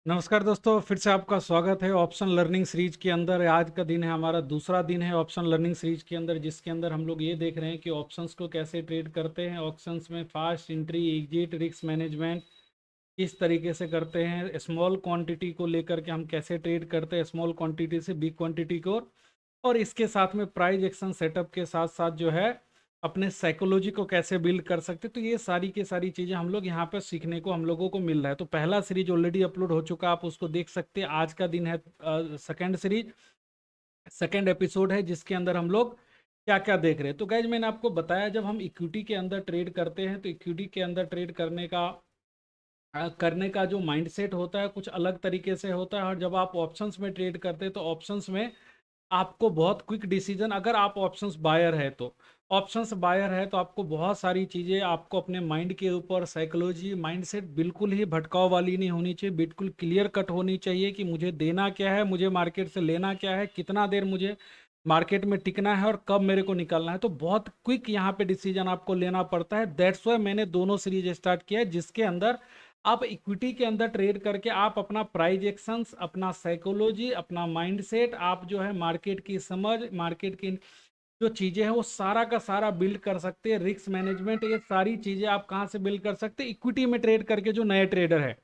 नमस्कार दोस्तों, फिर से आपका स्वागत है ऑप्शन लर्निंग सीरीज के अंदर। आज का दिन है हमारा दूसरा दिन है ऑप्शन लर्निंग सीरीज के अंदर, जिसके अंदर हम लोग ये देख रहे हैं कि ऑप्शंस को कैसे ट्रेड करते हैं। ऑप्शंस में fast entry, exit, risk management किस तरीके से करते हैं। स्मॉल क्वांटिटी को लेकर के हम कैसे ट्रेड करते हैं, स्मॉल क्वांटिटी से बिग क्वांटिटी को। और इसके साथ में प्राइस एक्शन सेटअप के साथ साथ जो है अपने साइकोलॉजी को कैसे बिल्ड कर सकते, तो ये सारी की सारी चीज़ें हम लोग यहाँ पर सीखने को हम लोगों को मिल रहा है। तो पहला सीरीज ऑलरेडी अपलोड हो चुका, आप उसको देख सकते हैं। आज का दिन है सेकंड सीरीज, सेकंड एपिसोड है, जिसके अंदर हम लोग क्या क्या देख रहे हैं। तो गाइज मैंने आपको बताया, जब हम इक्विटी के अंदर ट्रेड करते हैं तो इक्विटी के अंदर ट्रेड करने का जो माइंडसेट होता है कुछ अलग तरीके से होता है। और जब आप ऑप्शंस में ट्रेड करते हैं तो ऑप्शंस में आपको बहुत क्विक डिसीजन, अगर आप ऑप्शंस बायर है तो आपको बहुत सारी चीज़ें, आपको अपने माइंड के ऊपर साइकोलॉजी, माइंडसेट बिल्कुल ही भटकाव वाली नहीं होनी चाहिए, बिल्कुल क्लियर कट होनी चाहिए कि मुझे देना क्या है, मुझे मार्केट से लेना क्या है, कितना देर मुझे मार्केट में टिकना है और कब मेरे को निकलना है। तो बहुत क्विक यहाँ पे डिसीजन आपको लेना पड़ता है। दैट्स वाई मैंने दोनों सीरीज स्टार्ट किया है, जिसके अंदर आप इक्विटी के अंदर ट्रेड करके आप अपना प्राइस एक्शंस, अपना साइकोलॉजी, अपना माइंडसेट, आप जो है मार्केट की समझ, मार्केट की जो चीजें हैं वो सारा का सारा बिल्ड कर सकते हैं। रिस्क मैनेजमेंट, ये सारी चीजें आप कहाँ से बिल्ड कर सकते हैं, इक्विटी में ट्रेड करके। जो नए ट्रेडर है,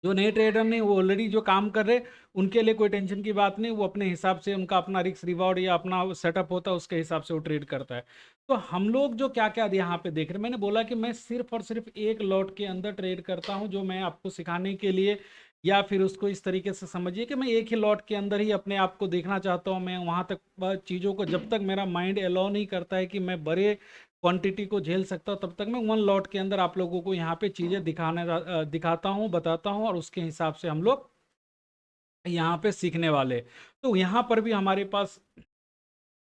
जो नए ट्रेडर नहीं, वो ऑलरेडी जो काम कर रहे, उनके लिए कोई टेंशन की बात नहीं। वो अपने हिसाब से, उनका अपना रिस्क रिवॉर्ड या अपना सेटअप होता है, उसके हिसाब से वो ट्रेड करता है। तो हम लोग जो क्या क्या यहाँ पे देख रहे हैं, मैंने बोला कि मैं सिर्फ और सिर्फ एक लॉट के अंदर ट्रेड करता हूँ, जो मैं आपको सिखाने के लिए, या फिर उसको इस तरीके से समझिए कि मैं एक ही लॉट के अंदर ही अपने आप को देखना चाहता हूँ। मैं वहां तक चीज़ों को, जब तक मेरा माइंड अलाउ नहीं करता है कि मैं बड़े क्वांटिटी को झेल सकता हूँ, तब तक मैं वन लॉट के अंदर आप लोगों को यहाँ पे चीज़ें दिखाता हूँ, बताता हूँ, और उसके हिसाब से हम लोग यहाँ पे सीखने वाले। तो यहाँ पर भी हमारे पास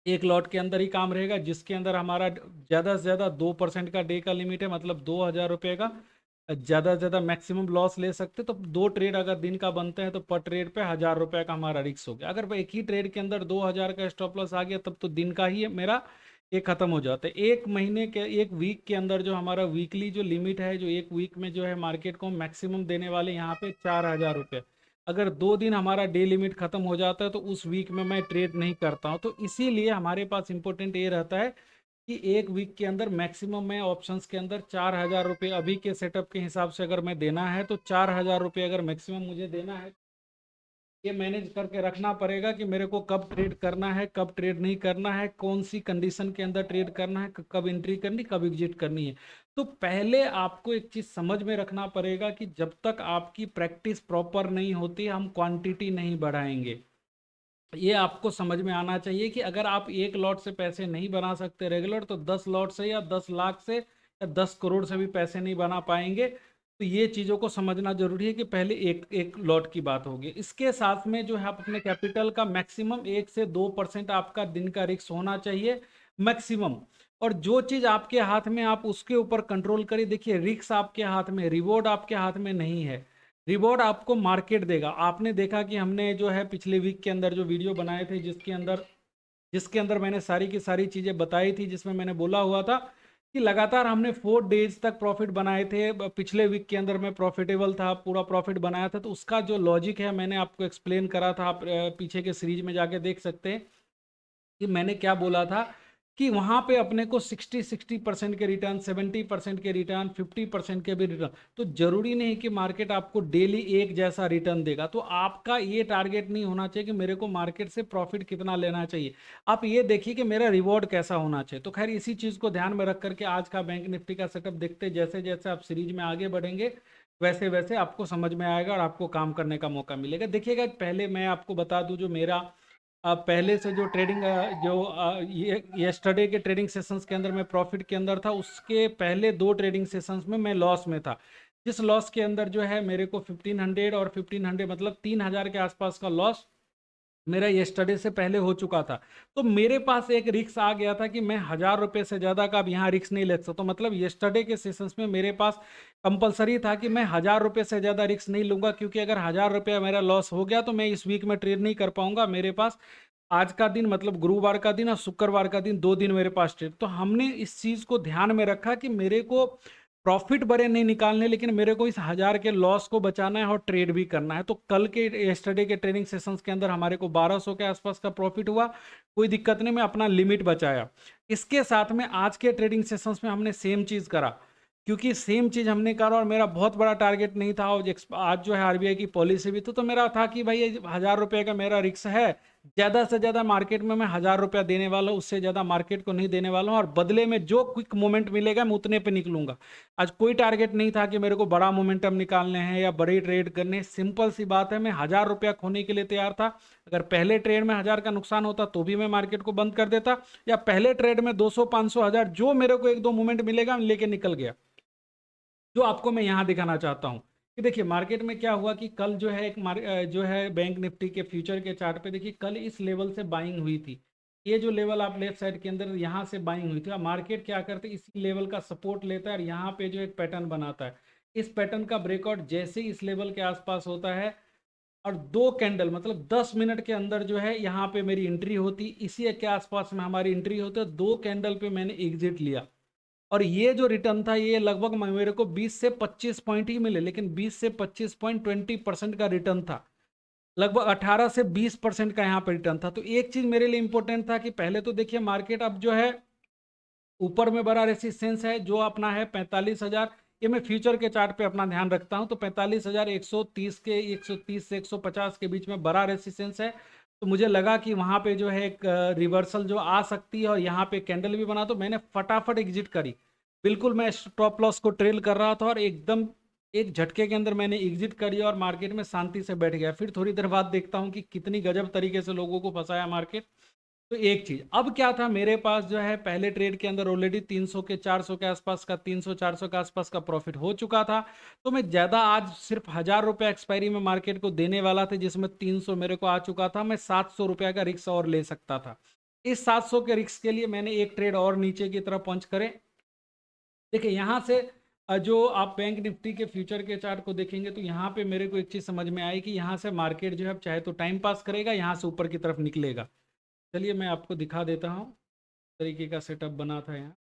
एक लॉट के अंदर ही काम रहेगा, जिसके अंदर हमारा ज़्यादा से ज़्यादा 2% का डे का लिमिट है, मतलब 2,000 रुपये का। ज़्यादा से ज़्यादा मैक्सिमम लॉस ले सकते। तो दो ट्रेड अगर दिन का बनते हैं तो पर ट्रेड पे 1,000 रुपये का हमारा रिस्क हो गया। अगर वो एक ही ट्रेड के अंदर 2,000 का स्टॉप लॉस आ गया, तब तो दिन का ही मेरा ये खत्म हो जाता है। एक महीने के, एक वीक के अंदर जो हमारा वीकली जो लिमिट है, जो एक वीक में जो है मार्केट को मैक्सिमम देने वाले यहाँ पे 4,000 रुपये। अगर 2 दिन हमारा डे लिमिट खत्म हो जाता है तो उस वीक में मैं ट्रेड नहीं करता हूँ। तो इसीलिए हमारे पास इंपॉर्टेंट ये रहता है कि एक वीक के अंदर मैक्सिमम मैं ऑप्शंस के अंदर 4,000 रुपये, अभी के सेटअप के हिसाब से अगर मैं देना है तो 4,000 रुपये अगर मैक्सिमम मुझे देना है। ये मैनेज करके रखना पड़ेगा कि मेरे को कब ट्रेड करना है, कब ट्रेड नहीं करना है, कौन सी कंडीशन के अंदर ट्रेड करना है, कब एंट्री करनी, कब एग्जिट करनी है। तो पहले आपको एक चीज समझ में रखना पड़ेगा कि जब तक आपकी प्रैक्टिस प्रॉपर नहीं होती, हम क्वांटिटी नहीं बढ़ाएंगे। ये आपको समझ में आना चाहिए कि अगर आप एक लॉट से पैसे नहीं बना सकते रेगुलर, तो 10 लॉट से या 10 लाख से या 10 करोड़ से भी पैसे नहीं बना पाएंगे। तो ये चीज़ों को समझना जरूरी है कि पहले एक एक लॉट की बात होगी। इसके साथ में जो है आप अपने कैपिटल का मैक्सिमम 1 से 2% आपका दिन का रिस्क होना चाहिए, मैक्सिमम। और जो चीज़ आपके हाथ में, आप उसके ऊपर कंट्रोल करिए। देखिए, रिस्क आपके हाथ में, रिवॉर्ड आपके हाथ में नहीं है। रिवॉर्ड आपको मार्केट देगा। आपने देखा कि हमने जो है पिछले वीक के अंदर जो वीडियो बनाए थे, जिसके अंदर मैंने सारी की सारी चीजें बताई थी, जिसमें मैंने बोला हुआ था कि लगातार हमने 4 डेज तक प्रॉफिट बनाए थे। पिछले वीक के अंदर मैं प्रॉफिटेबल था, पूरा प्रॉफिट बनाया था। तो उसका जो लॉजिक है मैंने आपको एक्सप्लेन करा था, आप पीछे के सीरीज में जाके देख सकते हैं कि मैंने क्या बोला था कि वहां पे अपने को 60% के रिटर्न, 70% के रिटर्न, 50% के भी रिटर्न। तो जरूरी नहीं कि मार्केट आपको डेली एक जैसा रिटर्न देगा। तो आपका ये टारगेट नहीं होना चाहिए कि मेरे को मार्केट से प्रॉफिट कितना लेना चाहिए। आप ये देखिए कि मेरा रिवॉर्ड कैसा होना चाहिए। तो खैर, इसी चीज को ध्यान में रख करके आज का बैंक निफ्टी का सेटअप देखते, जैसे जैसे आप सीरीज में आगे बढ़ेंगे वैसे वैसे आपको समझ में आएगा और आपको काम करने का मौका मिलेगा। देखिएगा, पहले मैं आपको बता दूं, जो मेरा पहले से जो ट्रेडिंग, जो ये यस्टरडे के ट्रेडिंग सेशंस के अंदर मैं प्रॉफिट के अंदर था, उसके पहले 2 ट्रेडिंग सेशंस में मैं लॉस में था। जिस लॉस के अंदर जो है मेरे को 1,500 और 1,500 मतलब 3,000 के आसपास का लॉस मेरा यस्टरडे से पहले हो चुका था। तो मेरे पास एक रिक्स आ गया था कि मैं 1,000 रुपये से ज़्यादा का अब यहाँ रिक्स नहीं ले सकता। तो मतलब यस्टरडे के सेशंस में मेरे पास कंपलसरी था कि मैं 1,000 रुपये से ज़्यादा रिक्स नहीं लूंगा, क्योंकि अगर 1,000 रुपया मेरा लॉस हो गया तो मैं इस वीक में ट्रेड नहीं कर पाऊंगा। मेरे पास आज का दिन, मतलब गुरुवार का दिन और शुक्रवार का दिन, 2 दिन मेरे पास ट्रेड। तो हमने इस चीज को ध्यान में रखा कि मेरे को प्रॉफिट बड़े नहीं निकालने, लेकिन मेरे को इस 1000 के लॉस को बचाना है और ट्रेड भी करना है। तो कल के यस्टरडे के ट्रेडिंग सेशंस के अंदर हमारे को 1200 के आसपास का प्रॉफिट हुआ, कोई दिक्कत नहीं, मैं अपना लिमिट बचाया। इसके साथ में आज के ट्रेडिंग सेशंस में हमने सेम चीज करा, क्योंकि सेम चीज हमने करा और मेरा बहुत बड़ा टारगेट नहीं था। और आज जो है आरबीआई की पॉलिसी भी तो मेरा था कि भाई 1000 रुपये का मेरा रिस्क है, ज्यादा से ज्यादा मार्केट में मैं 1000 रुपया देने वाला हूँ, उससे ज्यादा मार्केट को नहीं देने वाला हूँ, और बदले में जो क्विक मोमेंट मिलेगा मैं उतने पे निकलूंगा। आज कोई टारगेट नहीं था कि मेरे को बड़ा मोमेंटम निकालने हैं या बड़े ट्रेड करने हैं। सिंपल सी बात है, मैं 1000 रुपया खोने के लिए तैयार था। अगर पहले ट्रेड में 1000 का नुकसान होता तो भी मैं मार्केट को बंद कर देता, या पहले ट्रेड में 200 500 1000 जो मेरे को एक दो मोमेंट मिलेगा मैं लेके निकल गया। जो आपको मैं यहाँ दिखाना चाहता हूँ कि देखिए मार्केट में क्या हुआ कि कल जो है जो है बैंक निफ्टी के फ्यूचर के चार्ट पे देखिए, कल इस लेवल से बाइंग हुई थी। ये जो लेवल आप लेफ्ट साइड के अंदर यहाँ से बाइंग हुई थी, मार्केट क्या करते हैं, इसी लेवल का सपोर्ट लेता है और यहाँ पे जो एक पैटर्न बनाता है। इस पैटर्न का ब्रेकआउट जैसे ही इस लेवल के आसपास होता है और 2 कैंडल मतलब 10 मिनट के अंदर जो है यहाँ पे मेरी एंट्री होती, इसी के आसपास में हमारी एंट्री होती है। 2 कैंडल पे मैंने एग्जिट लिया और ये जो रिटर्न था ये लगभग मेरे को 20 से 25 पॉइंट ही मिले, लेकिन 20 से 25 पॉइंट 20% का रिटर्न था। लगभग 18 से 20% का यहाँ पर रिटर्न था। तो एक चीज मेरे लिए इंपॉर्टेंट था कि पहले तो देखिए मार्केट अब जो है ऊपर में बड़ा रेसिस्टेंस है जो अपना है 45,000। ये मैं फ्यूचर के चार्ट पे अपना ध्यान रखता हूं, तो 45,130 के 130 से 150 के बीच में बड़ा रेसिस्टेंस है। तो मुझे लगा कि वहां पे जो है एक रिवर्सल जो आ सकती है और यहाँ पे कैंडल भी बना, तो मैंने फटाफट एग्जिट करी। बिल्कुल मैं स्टॉप लॉस को ट्रेल कर रहा था और एकदम एक झटके के अंदर मैंने एग्जिट करी और मार्केट में शांति से बैठ गया। फिर थोड़ी देर बाद देखता हूँ कि कितनी गजब तरीके से लोगों को फंसाया मार्केट। तो एक चीज अब क्या था, मेरे पास जो है पहले ट्रेड के अंदर ऑलरेडी 300 के 400 के आसपास का 300 400 के आसपास का प्रॉफिट हो चुका था। तो मैं ज्यादा आज सिर्फ 1000 रुपया एक्सपायरी में मार्केट को देने वाला था, जिसमें 300 मेरे को आ चुका था। मैं 700 रुपया का रिस्क और ले सकता था। इस 700 के रिस्क के लिए मैंने एक ट्रेड और नीचे की तरफ पंच करे। देखिए यहां से जो आप बैंक निफ्टी के फ्यूचर के चार्ट को देखेंगे तो यहाँ पे मेरे को एक चीज समझ में आई कि यहाँ से मार्केट जो है अब चाहे तो टाइम पास करेगा, यहाँ से ऊपर की तरफ निकलेगा। चलिए मैं आपको दिखा देता हूँ तरीके का सेटअप बना था यहाँ।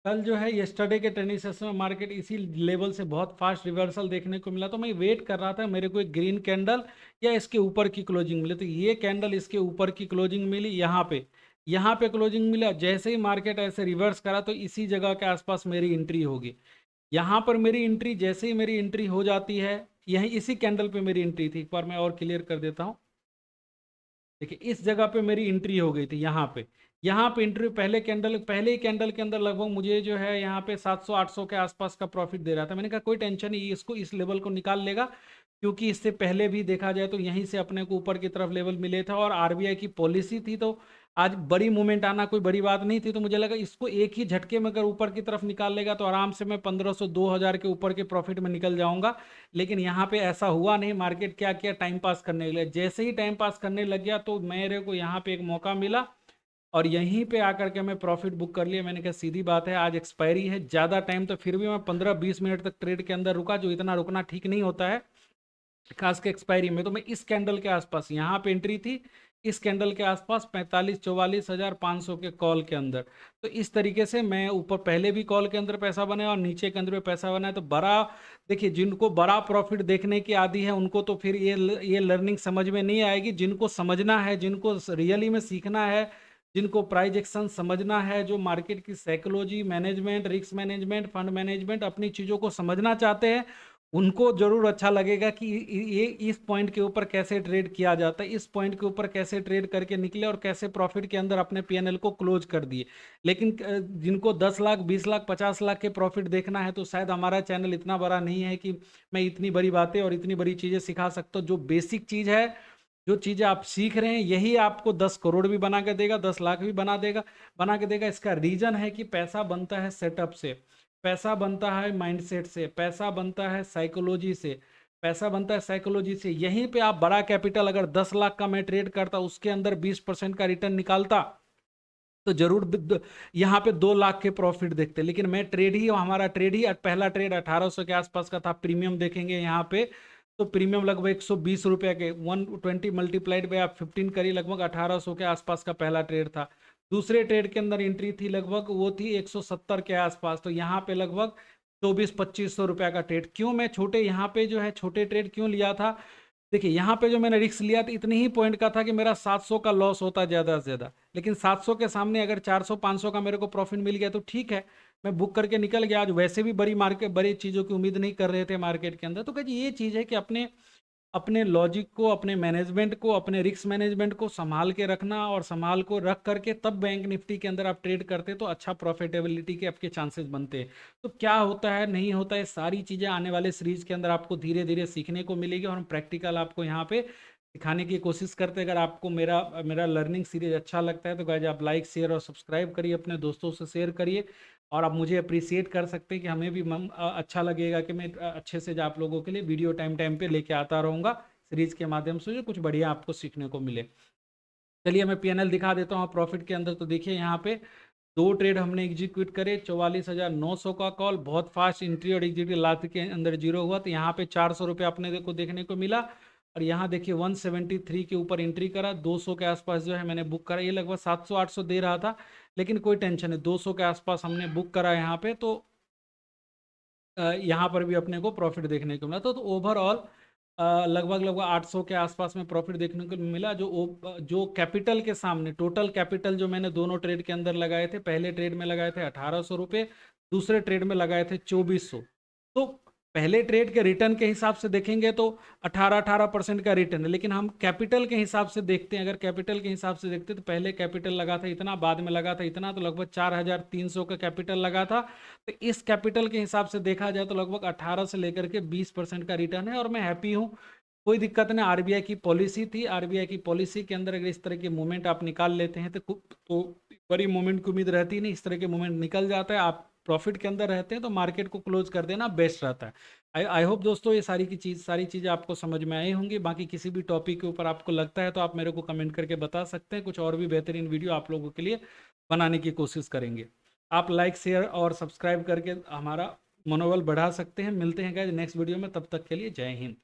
कल जो है यस्टरडे के ट्रेडिंग सेशन में मार्केट इसी लेवल से बहुत फास्ट रिवर्सल देखने को मिला, तो मैं वेट कर रहा था मेरे को एक ग्रीन कैंडल या इसके ऊपर की क्लोजिंग मिले। तो ये कैंडल इसके ऊपर की क्लोजिंग मिली, यहाँ पे क्लोजिंग मिला। जैसे ही मार्केट ऐसे रिवर्स करा तो इसी जगह के आसपास मेरी एंट्री होगी। यहाँ पर मेरी एंट्री जैसे ही मेरी एंट्री हो जाती है, यही इसी कैंडल पे मेरी एंट्री थी। एक बार मैं और क्लियर कर देता हूँ। देखिए इस जगह पे मेरी एंट्री हो गई थी, यहाँ पे एंट्री पहले ही कैंडल के अंदर लगभग मुझे जो है यहाँ पे 700 800 के आसपास का प्रॉफिट दे रहा था। मैंने कहा कोई टेंशन नहीं, इसको इस लेवल को निकाल लेगा, क्योंकि इससे पहले भी देखा जाए तो यहीं से अपने को ऊपर की तरफ लेवल मिले था और आरबीआई की पॉलिसी थी। तो आज बड़ी मूवमेंट आना कोई बड़ी बात नहीं थी, तो मुझे लगा इसको एक ही झटके में अगर ऊपर की तरफ निकाल लेगा तो आराम से मैं 1500 2000 के ऊपर के प्रॉफिट में निकल जाऊंगा। लेकिन यहाँ पे ऐसा हुआ नहीं। मार्केट क्या किया, टाइम पास करने लगे। जैसे ही टाइम पास करने लग गया तो मेरे को यहाँ पे एक मौका मिला और यहीं पे आकर के मैं प्रॉफिट बुक कर लिया। मैंने कहा सीधी बात है, आज एक्सपायरी है, ज़्यादा टाइम तो फिर भी मैं 15-20 मिनट तक ट्रेड के अंदर रुका, जो इतना रुकना ठीक नहीं होता है खास के एक्सपायरी में। तो मैं इस कैंडल के आसपास यहाँ पे एंट्री थी, इस कैंडल के आसपास 45-44 हज़ार 500 के कॉल के अंदर। तो इस तरीके से मैं ऊपर पहले भी कॉल के अंदर पैसा बनाया और नीचे के अंदर भी पैसा बनाया। तो बड़ा देखिए, जिनको बड़ा प्रॉफिट देखने की आदि है उनको तो फिर ये लर्निंग समझ में नहीं आएगी। जिनको समझना है, जिनको रियली में सीखना है, जिनको प्राइज एक्शन समझना है, जो मार्केट की psychology, management, risk management, fund management, अपनी चीज़ों को समझना चाहते हैं, उनको जरूर अच्छा लगेगा कि ये इस पॉइंट के ऊपर कैसे ट्रेड किया जाता है, इस पॉइंट के ऊपर कैसे ट्रेड करके निकले और कैसे प्रॉफिट के अंदर अपने पीएनएल को क्लोज कर दिए। लेकिन जिनको 10 लाख 20 लाख 50 लाख के प्रॉफिट देखना है तो शायद हमारा चैनल इतना बड़ा नहीं है कि मैं इतनी बड़ी बातें और इतनी बड़ी चीज़ें सिखा सकता हूँ। जो बेसिक चीज़ है, जो चीज़ें आप सीख रहे हैं, यही आपको 10 करोड़ भी बना के देगा, 10 लाख भी बना के देगा। इसका रीजन है कि पैसा बनता है सेटअप से, पैसा बनता है माइंडसेट से, पैसा बनता है साइकोलॉजी से, पैसा बनता है साइकोलॉजी से। यहीं पे आप बड़ा कैपिटल अगर 10 लाख का मैं ट्रेड करता, उसके अंदर 20% का रिटर्न निकालता, तो जरूर यहाँ पे 2 लाख के प्रॉफिट देखते। लेकिन मैं ट्रेड ही, हमारा ट्रेड ही पहला ट्रेड 1800 के आसपास का था। प्रीमियम देखेंगे यहाँ पे तो प्रीमियम लगभग 120 रुपये के 120 मल्टीप्लाइड बाय आप 15 करिए, लगभग 1800 के आसपास का पहला ट्रेड था। दूसरे ट्रेड के अंदर एंट्री थी लगभग वो थी 170 के आसपास, तो यहाँ पे लगभग 24-2500 रुपया का ट्रेड। क्यों मैं छोटे यहाँ पे जो है छोटे ट्रेड क्यों लिया था? देखिए यहाँ पे जो मैंने रिस्क लिया था इतने ही पॉइंट का था कि मेरा 700 का लॉस होता ज़्यादा से ज़्यादा, लेकिन 700 के सामने अगर 400-500 का मेरे को प्रॉफिट मिल गया तो ठीक है, मैं बुक करके निकल गया। आज वैसे भी बड़ी मार्केट बड़ी चीज़ों की उम्मीद नहीं कर रहे थे मार्केट के अंदर। तो कहीं ये चीज़ है कि अपने अपने लॉजिक को, अपने मैनेजमेंट को, अपने रिस्क मैनेजमेंट को संभाल के रखना, और संभाल को रख करके तब बैंक निफ्टी के अंदर आप ट्रेड करते तो अच्छा प्रॉफिटेबिलिटी के आपके चांसेस बनते हैं। तो क्या होता है नहीं होता है, सारी चीज़ें आने वाले सीरीज के अंदर आपको धीरे धीरे सीखने को मिलेगी, और हम प्रैक्टिकल आपको यहाँ पे सिखाने की कोशिश करते हैं। अगर आपको मेरा मेरा लर्निंग सीरीज अच्छा लगता है तो गाइज आप लाइक शेयर और सब्सक्राइब करिए, अपने दोस्तों से शेयर करिए, और आप मुझे अप्रिसिएट कर सकते हैं कि हमें भी अच्छा लगेगा कि मैं अच्छे से आप लोगों के लिए वीडियो टाइम टाइम पे लेके आता रहूँगा सीरीज के माध्यम से, जो कुछ बढ़िया आपको सीखने को मिले। चलिए मैं पीएनएल दिखा देता हूँ प्रॉफिट के अंदर। तो देखिए यहाँ पे दो ट्रेड हमने एग्जीक्यूट करे, 44,900 का कॉल, बहुत फास्ट एंट्री और एग्जीक्यूट लास्ट के अंदर जीरो हुआ, तो यहाँ पे 400 रुपये अपने को देखने को मिला। और यहाँ देखिए 173 के ऊपर एंट्री करा, 200 के आसपास जो है मैंने बुक करा। ये लगभग 700-800 दे रहा था, लेकिन कोई टेंशन है, 200 के आसपास हमने बुक करा यहाँ पे। तो यहाँ पर भी अपने को प्रॉफिट देखने को मिला। तो ओवरऑल लगभग लगभग 800 के आसपास में प्रॉफिट देखने को मिला। जो कैपिटल के सामने टोटल कैपिटल जो मैंने दोनों ट्रेड के अंदर लगाए थे, पहले ट्रेड में लगाए थे 1800 रुपये, दूसरे ट्रेड में लगाए थे 2400। तो पहले ट्रेड के रिटर्न के हिसाब से देखेंगे तो 18% का रिटर्न है, लेकिन हम कैपिटल के हिसाब से देखते हैं। अगर कैपिटल के हिसाब से देखते तो पहले कैपिटल लगा था इतना, बाद में लगा था इतना, तो लगभग 4300 का कैपिटल लगा था। तो इस कैपिटल के हिसाब से देखा जाए तो लगभग 18 से लेकर के 20% का रिटर्न है, और मैं हैप्पी हूँ, कोई दिक्कत नहीं। आरबीआई की पॉलिसी थी, आरबीआई की पॉलिसी के अंदर अगर इस तरह के मूवमेंट आप निकाल लेते हैं तो बड़ी मूवमेंट की उम्मीद रहती नहीं, इस तरह के मूवमेंट निकल जाता है, आप प्रॉफिट के अंदर रहते हैं तो मार्केट को क्लोज कर देना बेस्ट रहता है। आई होप दोस्तों ये सारी चीज़ें आपको समझ में आई होंगी। बाकी किसी भी टॉपिक के ऊपर आपको लगता है तो आप मेरे को कमेंट करके बता सकते हैं, कुछ और भी बेहतरीन वीडियो आप लोगों के लिए बनाने की कोशिश करेंगे। आप लाइक शेयर और सब्सक्राइब करके हमारा मनोबल बढ़ा सकते हैं। मिलते हैं गाइस नेक्स्ट वीडियो में, तब तक के लिए जय हिंद।